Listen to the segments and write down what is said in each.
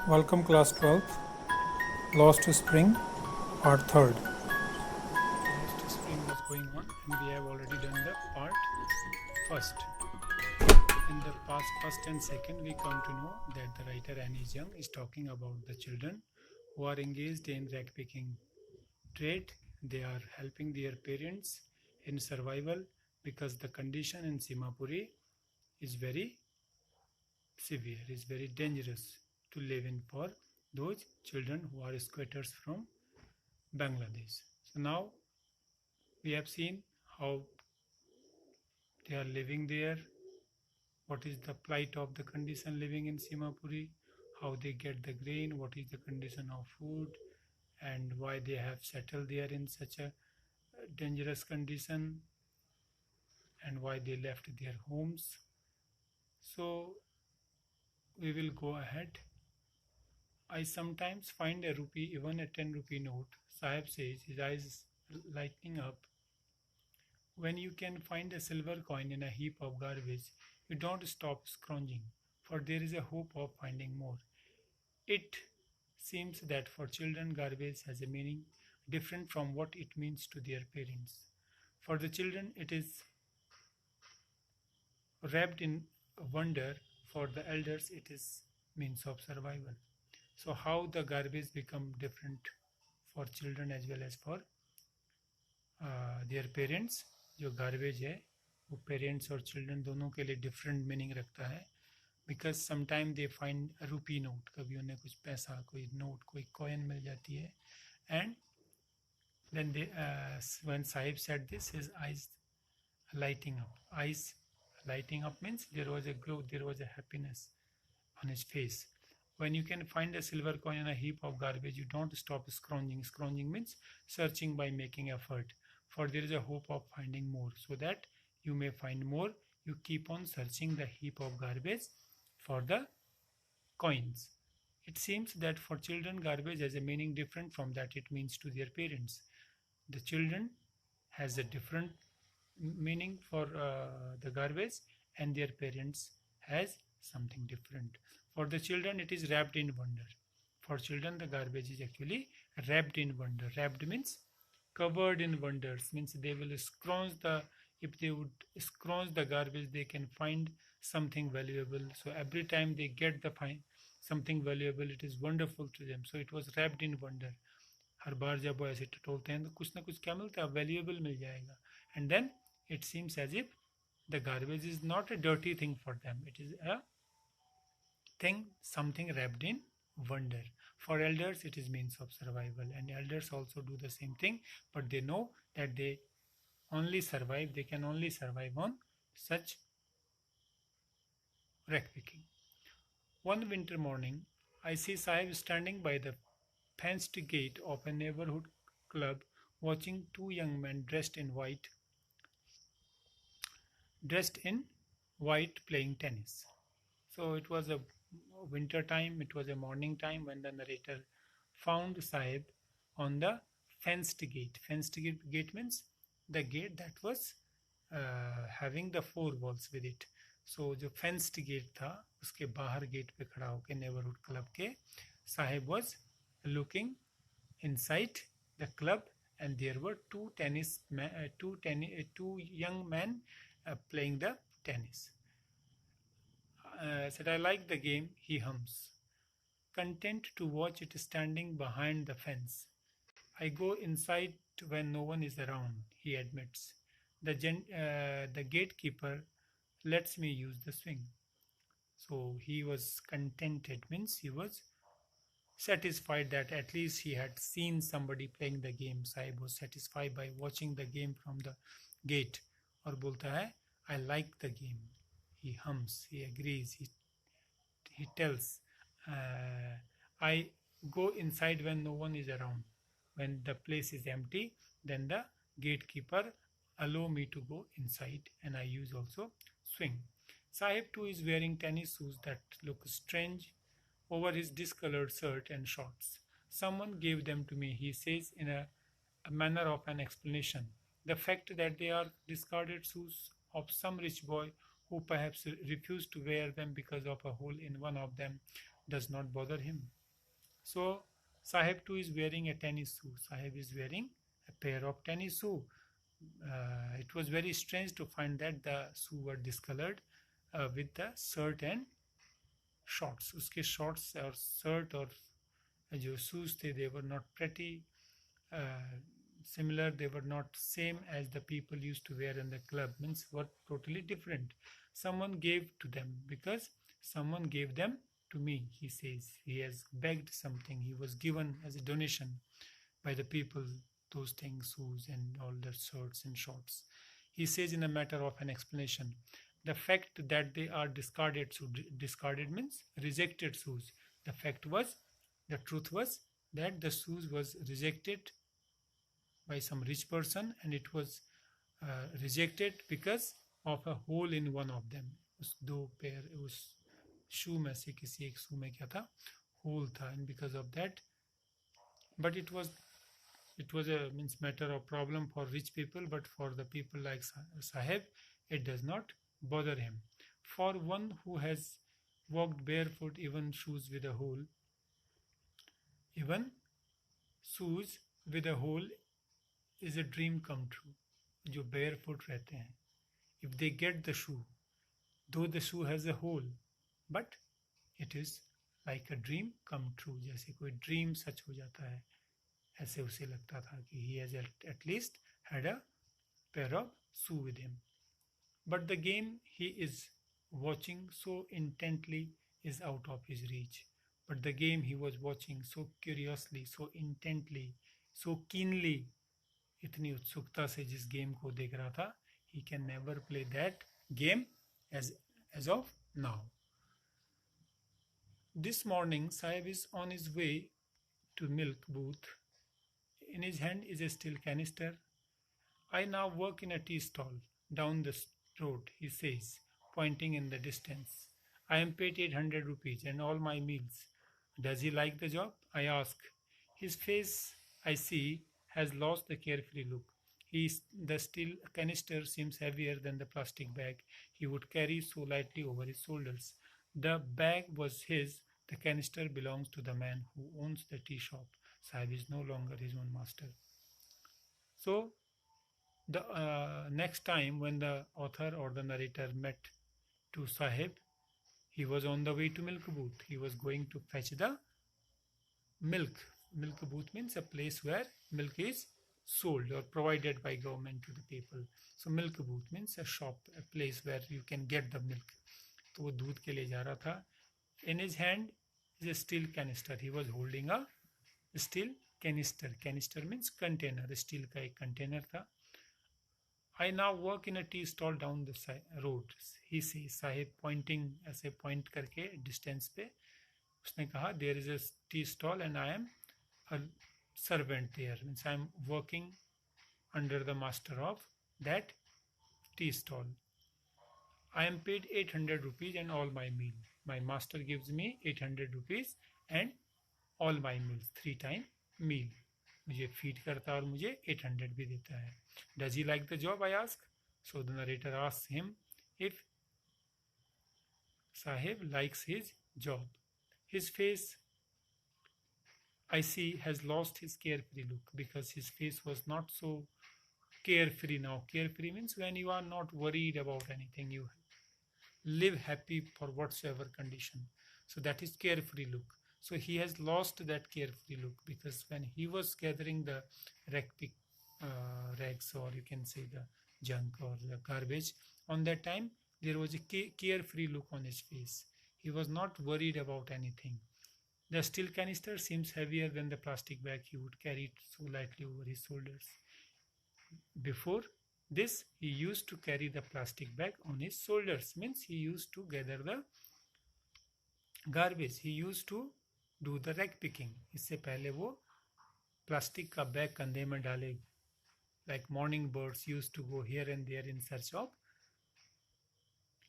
Welcome class 12th, Lost Spring, part 3rd. Lost spring was going on and we have already done the part first. In the past first and second we come to know that the writer Annie Young is talking about the children who are engaged in rag picking trade. They are helping their parents in survival because the condition in Simapuri is very severe, is very dangerous to live in for those children who are squatters from Bangladesh. So now we have seen how they are living there, what is the plight of the condition living in Simapuri, how they get the grain, what is the condition of food, and why they have settled there in such a dangerous condition, and why they left their homes. So we will go ahead. I sometimes find a rupee, even a 10 rupee note. Sahib says, his eyes lighting up. When you can find a silver coin in a heap of garbage, you don't stop scrounging, for there is a hope of finding more. It seems that for children, garbage has a meaning different from what it means to their parents. For the children, it is wrapped in wonder. For the elders, it is means of survival. So, how the garbage become different for children as well as for their parents. जो garbage है वो parents और children दोनों के लिए different meaning रखता है because sometime they find rupee note, कभी उन्हें कुछ पैसा, कोई नोट, कोई कॉइन मिल जाती है. And then they when sahib said this, his eyes lighting up. Eyes lighting up means there was a glow, there was a happiness on his face. When you can find a silver coin in a heap of garbage, you don't stop scrounging. Scrounging means searching by making effort. For there is a hope of finding more. So that you may find more, you keep on searching the heap of garbage for the coins. It seems that for children, garbage has a meaning different from that it means to their parents. The children has a different meaning for the garbage, and their parents has something different. For the children, it is wrapped in wonder. For children, the garbage is actually wrapped in wonder. Wrapped means covered in wonders, means they will scrounge the, if they would scrounge the garbage, they can find something valuable. So every time they get the find something valuable, it is wonderful to them. So it was wrapped in wonder. हर बार जब वो ऐसे टटोलते हैं तो कुछ ना कुछ क्या मिलता है, वैल्यूएबल मिल जाएगा. And then it seems as if the garbage is not a dirty thing for them, it is a thing, something wrapped in wonder. For elders, it is means of survival, and elders also do the same thing, but they know that they only survive, they can only survive on such wreck picking. One winter morning, I see Sahib standing by the fenced gate of a neighborhood club, watching two young men dressed in white playing tennis. So it was a winter time, it was a morning time when the narrator found Sahib on the fenced gate. Fenced gate means the gate that was having the four walls with it. So जो fenced gate था उसके बाहर gate पे खड़ा होकर neighbourhood club के Sahib was looking inside the club, and there were two young men playing the tennis. Said, I like the game, he hums, content to watch it standing behind the fence. I go inside when no one is around, he admits. The gatekeeper lets me use the swing. So he was contented, means he was satisfied that at least he had seen somebody playing the game. Sahib was satisfied by watching the game from the gate. और बोलता है, I like the game. He hums, he agrees, he tells, I go inside when no one is around. When the place is empty, then the gatekeeper allow me to go inside, and I use also swing. Sahib too is wearing tennis shoes that look strange over his discolored shirt and shorts. Someone gave them to me, he says in a manner of an explanation. The fact that they are discarded shoes of some rich boy who perhaps refused to wear them because of a hole in one of them does not bother him. So Sahib too is wearing a tennis shoe. Sahib is wearing a pair of tennis shoe. It was very strange to find that the shoe were discolored with the shirt and shorts. उसके shorts और shirt और जो shoes थे, they were not pretty similar. They were not same as the people used to wear in the club. Means were totally different. Someone gave to them because someone gave them to me. He says he has begged something. He was given as a donation by the people those things, shoes and all the shirts and shorts. He says in a matter of an explanation, the fact that they are discarded, so discarded means rejected shoes. The fact was, the truth was that the shoes was rejected by some rich person, and it was rejected because of a hole in one of them. उस दो पैर उस शू में से किसी एक शू में क्या था, hole था, and because of that, but it was a means matter of problem for rich people, but for the people like Sahib, it does not bother him. For one who has walked barefoot, even shoes with a hole is a dream come true. जो barefoot रहते हैं, if they get the shoe, though the shoe has a hole, but it is like a dream come true. जैसे कोई dream सच हो जाता है, ऐसे उसे लगता था कि he has at least had a pair of shoe with him. But the game he is watching so intently is out of his reach. But the game he was watching so curiously, so intently, so keenly, इतनी उत्सुकता से जिस game को देख रहा था, he can never play that game as of now. This morning, Sahib is on his way to milk booth. In his hand is a steel canister. I now work in a tea stall down the road, he says, pointing in the distance. I am paid 800 rupees and all my meals. Does he like the job? I ask. His face, I see, has lost the carefree look. The steel canister seems heavier than the plastic bag he would carry so lightly over his shoulders. The bag was his. The canister belongs to the man who owns the tea shop. Sahib is no longer his own master. So, the next time when the author or the narrator met to Sahib, he was on the way to milk booth. He was going to fetch the milk. Milk booth means a place where milk is sold or provided by government to the people. So milk booth means a shop, a place where you can get the milk. तो वो दूध के लिए जा रहा था. In his hand is a steel canister. He was holding a steel canister. Canister means container. Steel का एक container था. I now work in a tea stall down the road. He says, Sahib pointing ऐसे point करके distance पे उसने कहा, there is a tea stall and I am a servant there. Means I am working under the master of that tea stall. I am paid 800 rupees and all my meal. My master gives me 800 rupees and all my meals, 3 times meal. मुझे feed करता है और मुझे 800 भी देता है. Does he like the job? I ask. So the narrator asks him if Sahib likes his job. His face, I see, has lost his carefree look because his face was not so carefree now. Carefree means when you are not worried about anything, you live happy for whatsoever condition. So that is carefree look. So he has lost that carefree look because when he was gathering the rags, or you can say the junk or the garbage, on that time there was a carefree look on his face. He was not worried about anything. The steel canister seems heavier than the plastic bag he would carry it so lightly over his shoulders. Before this, he used to carry the plastic bag on his shoulders. Means he used to gather the garbage. He used to do the rag picking. इससे पहले वो plastic का bag कंधे में डाले, like morning birds used to go here and there in search of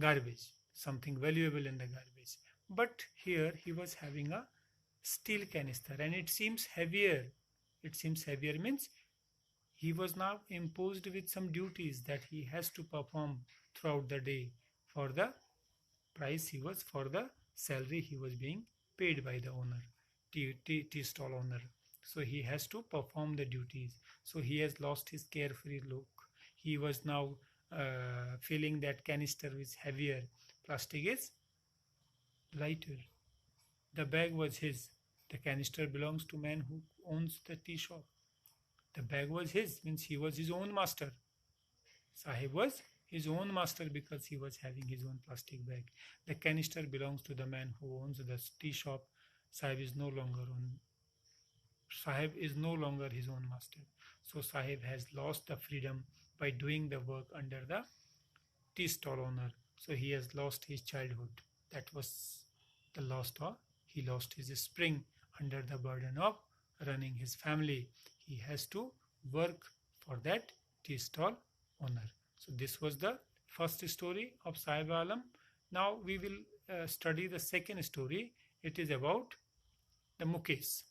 garbage, something valuable in the garbage. But here he was having a steel canister and it seems heavier. It seems heavier means he was now imposed with some duties that he has to perform throughout the day for the price he was, for the salary he was being paid by the owner, tea stall owner. So he has to perform the duties. So he has lost his carefree look. He was now feeling that canister is heavier, plastic is lighter. The bag was his. The canister belongs to man who owns the tea shop. The bag was his, means he was his own master. Sahib was his own master because he was having his own plastic bag. The canister belongs to the man who owns the tea shop. Sahib is no longer on. Sahib is no longer his own master. So Sahib has lost the freedom by doing the work under the tea stall owner. So he has lost his childhood. That was the lost, or he lost his spring under the burden of running his family. He has to work for that tea stall owner. So this was the first story of Sahib Alam. Now we will study the second story. It is about the Mukesh.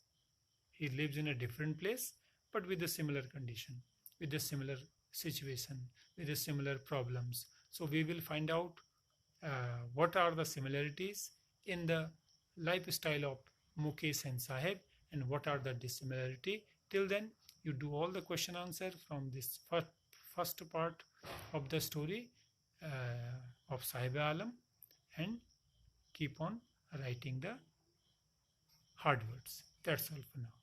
He lives in a different place but with a similar condition, with a similar situation, with a similar problems. So we will find out what are the similarities in the lifestyle of Mukesh and Sahib and what are the dissimilarity. Till then, you do all the question answer from this first part of the story of Sahib Alam and keep on writing the hard words. That's all for now.